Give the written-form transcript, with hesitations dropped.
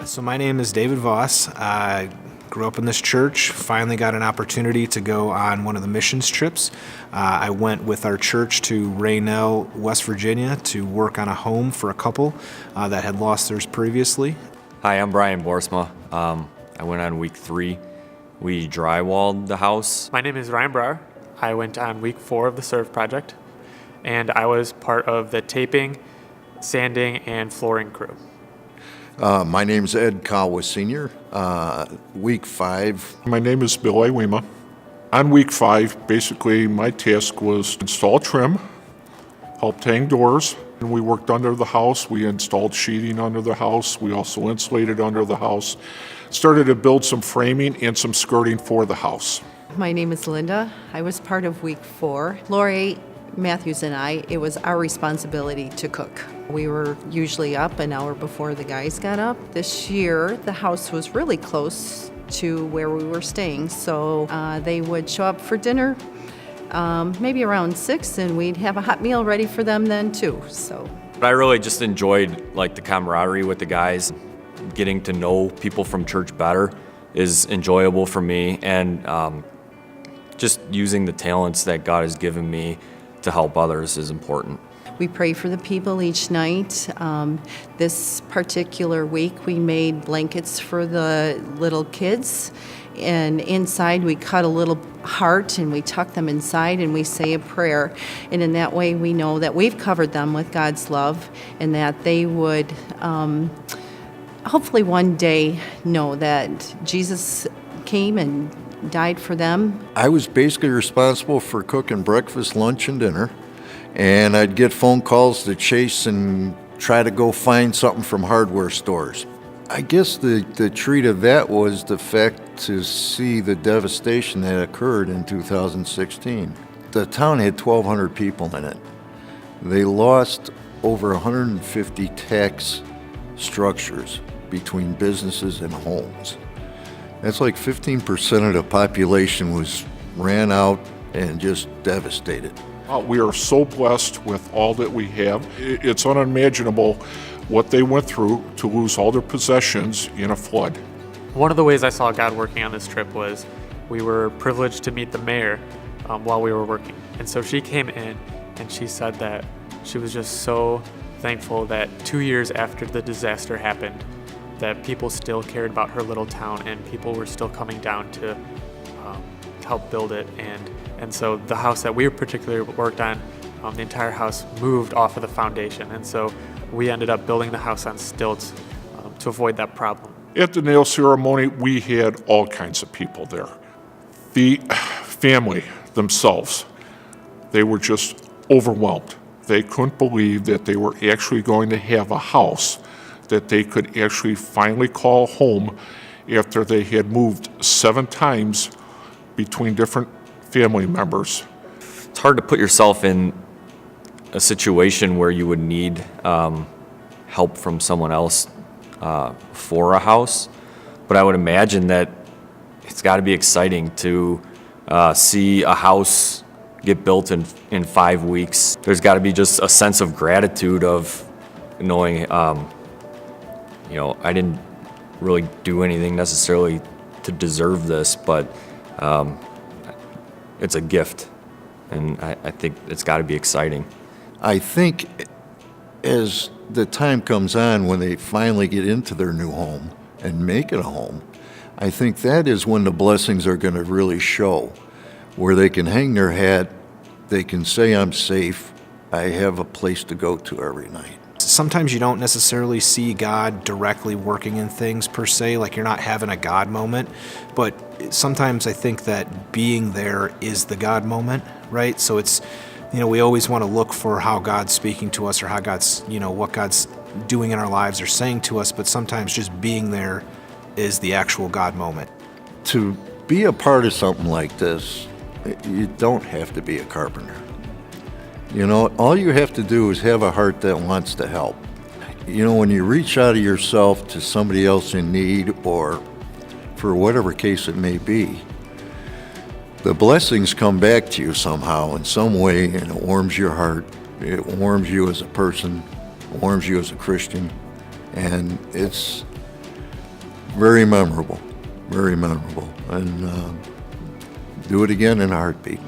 So my name is David Voss. I grew up in this church, finally got an opportunity to go on one of the missions trips. I went with our church to Raynell, West Virginia to work on a home for a couple that had lost theirs previously. Hi, I'm Brian Borsma. I went on week 3. We drywalled the house. My name is Ryan Brower. I went on week 4 of the Serve Project, and I was part of the taping, sanding, and flooring crew. My name's Ed Kawa Sr. Week 5. My name is Bill Iwema. On week 5, basically my task was install trim, helped hang doors, and we worked under the house. We installed sheeting under the house. We also insulated under the house. Started to build some framing and some skirting for the house. My name is Linda. I was part of week 4. Lori Matthews and I, it was our responsibility to cook. We were usually up an hour before the guys got up. This year, the house was really close to where we were staying, so they would show up for dinner maybe around 6, and we'd have a hot meal ready for them then too. So I really just enjoyed the camaraderie with the guys. Getting to know people from church better is enjoyable for me, and just using the talents that God has given me to help others is important. we pray for the people each night. This particular week we made blankets for the little kids, and inside we cut a little heart and we tuck them inside and we say a prayer, and in that way we know that we've covered them with God's love, and that they would hopefully one day know that Jesus came and died for them. I was basically responsible for cooking breakfast, lunch, and dinner, and I'd get phone calls to chase and try to go find something from hardware stores. I guess the treat of that was the fact to see the devastation that occurred in 2016. The town had 1,200 people in it. They lost over 150 tax structures between businesses and homes. That's like 15% of the population was ran out and just devastated. We are so blessed with all that we have. It's unimaginable what they went through to lose all their possessions in a flood. One of the ways I saw God working on this trip was we were privileged to meet the mayor while we were working. And so she came in and she said that she was just so thankful that 2 years after the disaster happened, that people still cared about her little town and people were still coming down to help build it. And so the house that we particularly worked on, the entire house moved off of the foundation. And so we ended up building the house on stilts to avoid that problem. At the nail ceremony, we had all kinds of people there. The family themselves, they were just overwhelmed. They couldn't believe that they were actually going to have a house that they could actually finally call home after they had moved 7 times between different family members. It's hard to put yourself in a situation where you would need help from someone else for a house, but I would imagine that it's got to be exciting to see a house get built in 5 weeks. There's got to be just a sense of gratitude of knowing, I didn't really do anything necessarily to deserve this, but it's a gift, and I think it's got to be exciting. I think as the time comes on when they finally get into their new home and make it a home, I think that is when the blessings are going to really show, where they can hang their hat, they can say, I'm safe, I have a place to go to every night. Sometimes you don't necessarily see God directly working in things per se, like you're not having a God moment, but sometimes I think that being there is the God moment, right? So it's, we always want to look for how God's speaking to us or how God's, what God's doing in our lives or saying to us, but sometimes just being there is the actual God moment. To be a part of something like this, you don't have to be a carpenter. All you have to do is have a heart that wants to help. When you reach out of yourself to somebody else in need, or for whatever case it may be, the blessings come back to you somehow in some way, and it warms your heart. It warms you as a person, warms you as a Christian, and it's very memorable, and do it again in a heartbeat.